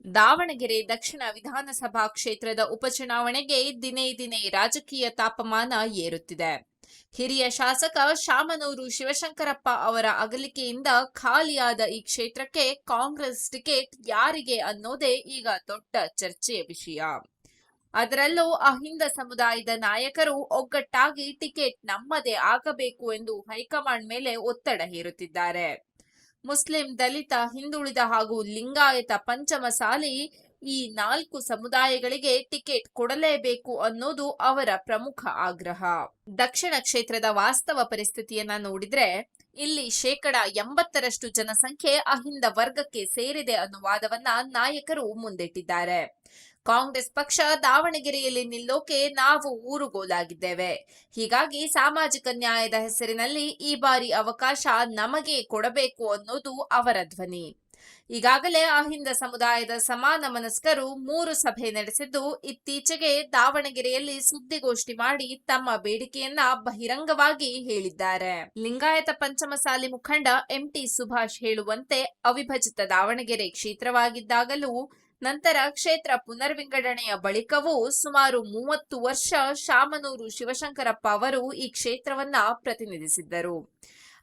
ದಾವಣಗೆರೆ ದಕ್ಷಿಣ ವಿಧಾನಸಭಾ ಕ್ಷೇತ್ರದ ಉಪಚುನಾವಣೆಗೆ ದಿನೇ ದಿನೇ ರಾಜಕೀಯ ತಾಪಮಾನ ಏರುತ್ತಿದೆ. ಹಿರಿಯ ಶಾಸಕ ಶಾಮನೂರು ಶಿವಶಂಕರಪ್ಪ ಅವರ ಅಗಲಿಕೆಯಿಂದ ಖಾಲಿಯಾದ ಈ ಕ್ಷೇತ್ರಕ್ಕೆ ಕಾಂಗ್ರೆಸ್ ಟಿಕೆಟ್ ಯಾರಿಗೆ ಅನ್ನೋದೇ ಈಗ ದೊಡ್ಡ ಚರ್ಚೆಯ ವಿಷಯ. ಅದರಲ್ಲೂ ಅಹಿಂದ ಸಮುದಾಯದ ನಾಯಕರು ಒಗ್ಗಟ್ಟಾಗಿ ಟಿಕೆಟ್ ನಮ್ಮದೇ ಆಗಬೇಕು ಎಂದು ಹೈಕಮಾಂಡ್ ಮೇಲೆ ಒತ್ತಡ ಹೇರುತ್ತಿದ್ದಾರೆ. ಮುಸ್ಲಿಂ, ದಲಿತ, ಹಿಂದುಳಿದ ಹಾಗೂ ಲಿಂಗಾಯತ ಪಂಚಮಸಾಲಿ ಈ 4 ಸಮುದಾಯಗಳಿಗೆ ಟಿಕೆಟ್ ಕೊಡಲೇಬೇಕು ಅನ್ನೋದು ಅವರ ಪ್ರಮುಖ ಆಗ್ರಹ. ದಕ್ಷಿಣ ಕ್ಷೇತ್ರದ ವಾಸ್ತವ ಪರಿಸ್ಥಿತಿಯನ್ನ ನೋಡಿದ್ರೆ ಇಲ್ಲಿ 80% ಜನಸಂಖ್ಯೆ ಅಹಿಂದ ವರ್ಗಕ್ಕೆ ಸೇರಿದೆ ಅನ್ನೋ ವಾದವನ್ನ ನಾಯಕರು ಮುಂದಿಟ್ಟಿದ್ದಾರೆ. ಕಾಂಗ್ರೆಸ್ ಪಕ್ಷ ದಾವಣಗೆರೆಯಲ್ಲಿ ನಿಲ್ಲೋಕೆ ನಾವು ಊರುಗೋಲಾಗಿದ್ದೇವೆ. ಹೀಗಾಗಿ ಸಾಮಾಜಿಕ ನ್ಯಾಯದ ಹೆಸರಿನಲ್ಲಿ ಈ ಬಾರಿ ಅವಕಾಶ ನಮಗೆ ಕೊಡಬೇಕು ಅನ್ನೋದು ಅವರ ಧ್ವನಿ. ಈಗಾಗಲೇ ಅಹಿಂದ ಸಮುದಾಯದ ಸಮಾನ ಮನಸ್ಕರು 3 ಸಭೆ ನಡೆಸಿದ್ದು, ಇತ್ತೀಚೆಗೆ ದಾವಣಗೆರೆಯಲ್ಲಿ ಸುದ್ದಿಗೋಷ್ಠಿ ಮಾಡಿ ತಮ್ಮ ಬೇಡಿಕೆಯನ್ನ ಬಹಿರಂಗವಾಗಿ ಹೇಳಿದ್ದಾರೆ. ಲಿಂಗಾಯತ ಪಂಚಮಸಾಲಿ ಮುಖಂಡ ಎಂಟಿ ಸುಭಾಷ್ ಹೇಳುವಂತೆ, ಅವಿಭಜಿತ ದಾವಣಗೆರೆ ಕ್ಷೇತ್ರವಾಗಿದ್ದಾಗಲೂ ನಂತರ ಕ್ಷೇತ್ರ ಪುನರ್ವಿಂಗಡಣೆಯ ಬಳಿಕವೂ ಸುಮಾರು 30 ವರ್ಷ ಶಾಮನೂರು ಶಿವಶಂಕರಪ್ಪ ಅವರು ಈ ಕ್ಷೇತ್ರವನ್ನ ಪ್ರತಿನಿಧಿಸಿದ್ದರು.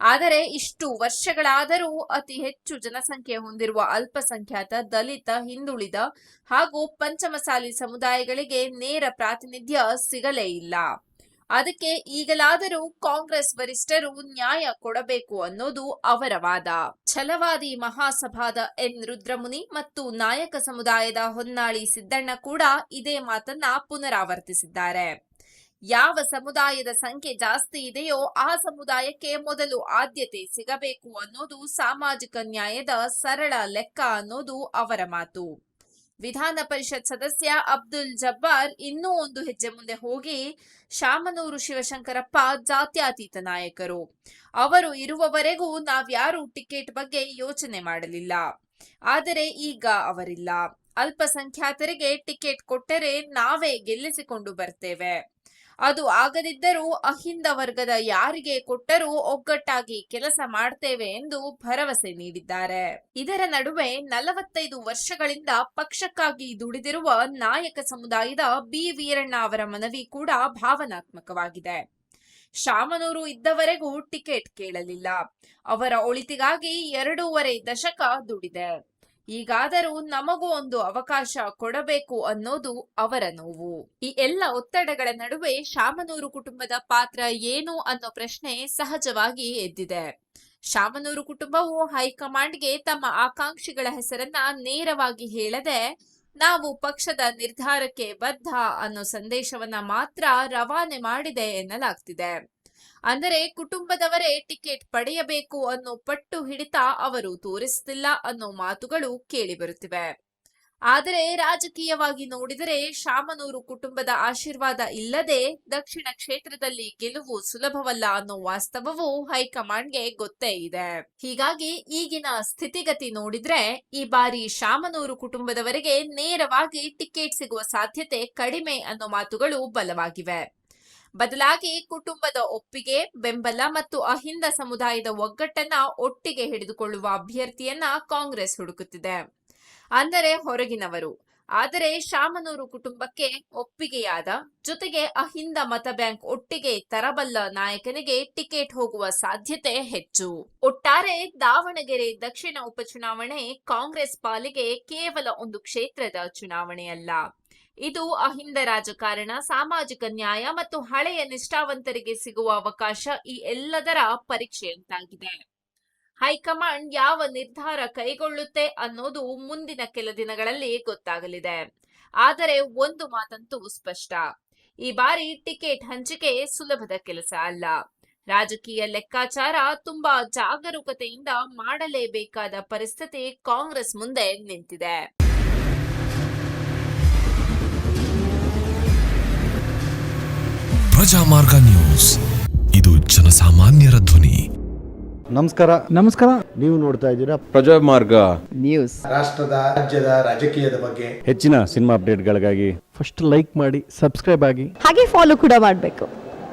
ಆದರೆ ಇಷ್ಟು ವರ್ಷಗಳಾದರೂ ಅತಿ ಹೆಚ್ಚು ಜನಸಂಖ್ಯೆ ಹೊಂದಿರುವ ಅಲ್ಪಸಂಖ್ಯಾತ, ದಲಿತ, ಹಿಂದುಳಿದ ಹಾಗೂ ಪಂಚಮಸಾಲಿ ಸಮುದಾಯಗಳಿಗೆ ನೇರ ಪ್ರಾತಿನಿಧ್ಯ ಸಿಗಲೇ ಇಲ್ಲ. ಅದಕ್ಕೆ ಈಗಲಾದರೂ ಕಾಂಗ್ರೆಸ್ ವರಿಷ್ಠರು ನ್ಯಾಯ ಕೊಡಬೇಕು ಅನ್ನೋದು ಅವರ ವಾದ. ಛಲವಾದಿ ಮಹಾಸಭಾದ ಎನ್ ರುದ್ರಮುನಿ ಮತ್ತು ನಾಯಕ ಸಮುದಾಯದ ಹೊನ್ನಾಳಿ ಸಿದ್ದಣ್ಣ ಕೂಡ ಇದೇ ಮಾತನ್ನ ಪುನರಾವರ್ತಿಸಿದ್ದಾರೆ. ಯಾವ ಸಮುದಾಯದ ಸಂಖ್ಯೆ ಜಾಸ್ತಿ ಇದೆಯೋ ಆ ಸಮುದಾಯಕ್ಕೆ ಮೊದಲು ಆದ್ಯತೆ ಸಿಗಬೇಕು ಅನ್ನೋದು ಸಾಮಾಜಿಕ ನ್ಯಾಯದ ಸರಳ ಲೆಕ್ಕ ಅನ್ನೋದು ಅವರ ಮಾತು. ವಿಧಾನ ಪರಿಷತ್ ಸದಸ್ಯ ಅಬ್ದುಲ್ ಜಬ್ಬಾರ್ ಇನ್ನೂ ಒಂದು ಹೆಜ್ಜೆ ಮುಂದೆ ಹೋಗಿ, ಶಾಮನೂರು ಶಿವಶಂಕರಪ್ಪ ಜಾತ್ಯತೀತ ನಾಯಕರು, ಅವರು ಇರುವವರೆಗೂ ನಾವ್ಯಾರೂ ಟಿಕೆಟ್ ಬಗ್ಗೆ ಯೋಚನೆ ಮಾಡಲಿಲ್ಲ. ಆದರೆ ಈಗ ಅವರಿಲ್ಲ. ಅಲ್ಪಸಂಖ್ಯಾತರಿಗೆ ಟಿಕೆಟ್ ಕೊಟ್ಟರೆ ನಾವೇ ಗೆಲ್ಲಿಸಿಕೊಂಡು ಬರ್ತೇವೆ. ಅದು ಆಗದಿದ್ದರೂ ಅಹಿಂದ ವರ್ಗದ ಯಾರಿಗೆ ಕೊಟ್ಟರೂ ಒಗ್ಗಟ್ಟಾಗಿ ಕೆಲಸ ಮಾಡ್ತೇವೆ ಎಂದು ಭರವಸೆ ನೀಡಿದ್ದಾರೆ. ಇದರ ನಡುವೆ 45 ವರ್ಷಗಳಿಂದ ಪಕ್ಷಕ್ಕಾಗಿ ದುಡಿದಿರುವ ನಾಯಕ ಸಮುದಾಯದ ಬಿ ವೀರಣ್ಣ ಅವರ ಮನವಿ ಕೂಡ ಭಾವನಾತ್ಮಕವಾಗಿದೆ. ಶಾಮನೂರು ಇದ್ದವರೆಗೂ ಟಿಕೆಟ್ ಕೇಳಲಿಲ್ಲ. ಅವರ ಒಳಿತಿಗಾಗಿ 2.5 ದಶಕ ದುಡಿದೆ. ಈಗಾದರೂ ನಮಗೂ ಒಂದು ಅವಕಾಶ ಕೊಡಬೇಕು ಅನ್ನೋದು ಅವರ ನೋವು. ಈ ಎಲ್ಲ ಒತ್ತಡಗಳ ನಡುವೆ ಶಾಮನೂರು ಕುಟುಂಬದ ಪಾತ್ರ ಏನು ಅನ್ನೋ ಪ್ರಶ್ನೆ ಸಹಜವಾಗಿ ಎದ್ದಿದೆ. ಶಾಮನೂರು ಕುಟುಂಬವು ಹೈಕಮಾಂಡ್ಗೆ ತಮ್ಮ ಆಕಾಂಕ್ಷಿಗಳ ಹೆಸರನ್ನ ನೇರವಾಗಿ ಹೇಳದೆ, ನಾವು ಪಕ್ಷದ ನಿರ್ಧಾರಕ್ಕೆ ಬದ್ಧ ಅನ್ನೋ ಸಂದೇಶವನ್ನ ಮಾತ್ರ ರವಾನೆ ಮಾಡಿದೆ ಎನ್ನಲಾಗ್ತಿದೆ. ಅಂದರೆ ಕುಟುಂಬದವರೇ ಟಿಕೆಟ್ ಪಡೆಯಬೇಕು ಅನ್ನೋ ಪಟ್ಟು ಹಿಡಿತ ಅವರು ತೋರಿಸುತ್ತಿಲ್ಲ ಅನ್ನೋ ಮಾತುಗಳು ಕೇಳಿಬರುತ್ತಿವೆ. ಆದರೆ ರಾಜಕೀಯವಾಗಿ ನೋಡಿದರೆ ಶಾಮನೂರು ಕುಟುಂಬದ ಆಶೀರ್ವಾದ ಇಲ್ಲದೆ ದಕ್ಷಿಣ ಕ್ಷೇತ್ರದಲ್ಲಿ ಗೆಲುವು ಸುಲಭವಲ್ಲ ಅನ್ನೋ ವಾಸ್ತವವು ಹೈಕಮಾಂಡ್ಗೆ ಗೊತ್ತೇ ಇದೆ. ಹೀಗಾಗಿ ಈಗಿನ ಸ್ಥಿತಿಗತಿ ನೋಡಿದ್ರೆ ಈ ಬಾರಿ ಶಾಮನೂರು ಕುಟುಂಬದವರಿಗೆ ನೇರವಾಗಿ ಟಿಕೆಟ್ ಸಿಗುವ ಸಾಧ್ಯತೆ ಕಡಿಮೆ ಅನ್ನೋ ಮಾತುಗಳು ಬಲವಾಗಿವೆ. ಬದಲಾಗಿ ಕುಟುಂಬದ ಒಪ್ಪಿಗೆ, ಬೆಂಬಲ ಮತ್ತು ಅಹಿಂದ ಸಮುದಾಯದ ಒಗ್ಗಟ್ಟನ್ನ ಒಟ್ಟಿಗೆ ಹಿಡಿದುಕೊಳ್ಳುವ ಅಭ್ಯರ್ಥಿಯನ್ನ ಕಾಂಗ್ರೆಸ್ ಹುಡುಕುತ್ತಿದೆ. ಅಂದರೆ ಹೊರಗಿನವರು. ಆದರೆ ಶಾಮನೂರು ಕುಟುಂಬಕ್ಕೆ ಒಪ್ಪಿಗೆಯಾದ ಜೊತೆಗೆ ಅಹಿಂದ ಮತ ಬ್ಯಾಂಕ್ ಒಟ್ಟಿಗೆ ತರಬಲ್ಲ ನಾಯಕನಿಗೆ ಟಿಕೆಟ್ ಹೋಗುವ ಸಾಧ್ಯತೆ ಹೆಚ್ಚು. ಒಟ್ಟಾರೆ ದಾವಣಗೆರೆ ದಕ್ಷಿಣ ಉಪಚುನಾವಣೆ ಕಾಂಗ್ರೆಸ್ ಪಾಲಿಗೆ ಕೇವಲ ಒಂದು ಕ್ಷೇತ್ರದ ಚುನಾವಣೆಯಲ್ಲ. ಇದು ಅಹಿಂದ ರಾಜಕಾರಣ, ಸಾಮಾಜಿಕ ನ್ಯಾಯ ಮತ್ತು ಹಳೆಯ ನಿಷ್ಠಾವಂತರಿಗೆ ಸಿಗುವ ಅವಕಾಶ, ಈ ಎಲ್ಲದರ ಪರೀಕ್ಷೆಯಂತಾಗಿದೆ. ಹೈಕಮಾಂಡ್ ಯಾವ ನಿರ್ಧಾರ ಕೈಗೊಳ್ಳುತ್ತೆ ಅನ್ನೋದು ಮುಂದಿನ ಕೆಲ ದಿನಗಳಲ್ಲಿ ಗೊತ್ತಾಗಲಿದೆ. ಆದರೆ ಒಂದು ಮಾತಂತೂ ಸ್ಪಷ್ಟ, ಈ ಬಾರಿ ಟಿಕೆಟ್ ಹಂಚಿಕೆ ಸುಲಭದ ಕೆಲಸ ಅಲ್ಲ. ರಾಜಕೀಯ ಲೆಕ್ಕಾಚಾರ ತುಂಬಾ ಜಾಗರೂಕತೆಯಿಂದ ಮಾಡಲೇಬೇಕಾದ ಪರಿಸ್ಥಿತಿ ಕಾಂಗ್ರೆಸ್ ಮುಂದೆ ನಿಂತಿದೆ. ಪ್ರಜಾಮಾರ್ಗ ನ್ಯೂಸ್, ಇದು ಜನಸಾಮಾನ್ಯರ ಧ್ವನಿ. ನಮಸ್ಕಾರ. ನೀವು ನೋಡ್ತಾ ಇದ್ದೀರಾ ಪ್ರಜಾಮಾರ್ಗ ನ್ಯೂಸ್. ರಾಷ್ಟ್ರದ, ರಾಜ್ಯದ, ರಾಜಕೀಯದ ಬಗ್ಗೆ ಹೆಚ್ಚಿನ ಸಿನಿಮಾ ಅಪ್ಡೇಟ್ಗಳಿಗಾಗಿ ಫಸ್ಟ್ ಲೈಕ್ ಮಾಡಿ, ಸಬ್ಸ್ಕ್ರೈಬ್ ಆಗಿ, ಹಾಗೆ ಫಾಲೋ ಕೂಡ ಮಾಡಬೇಕು.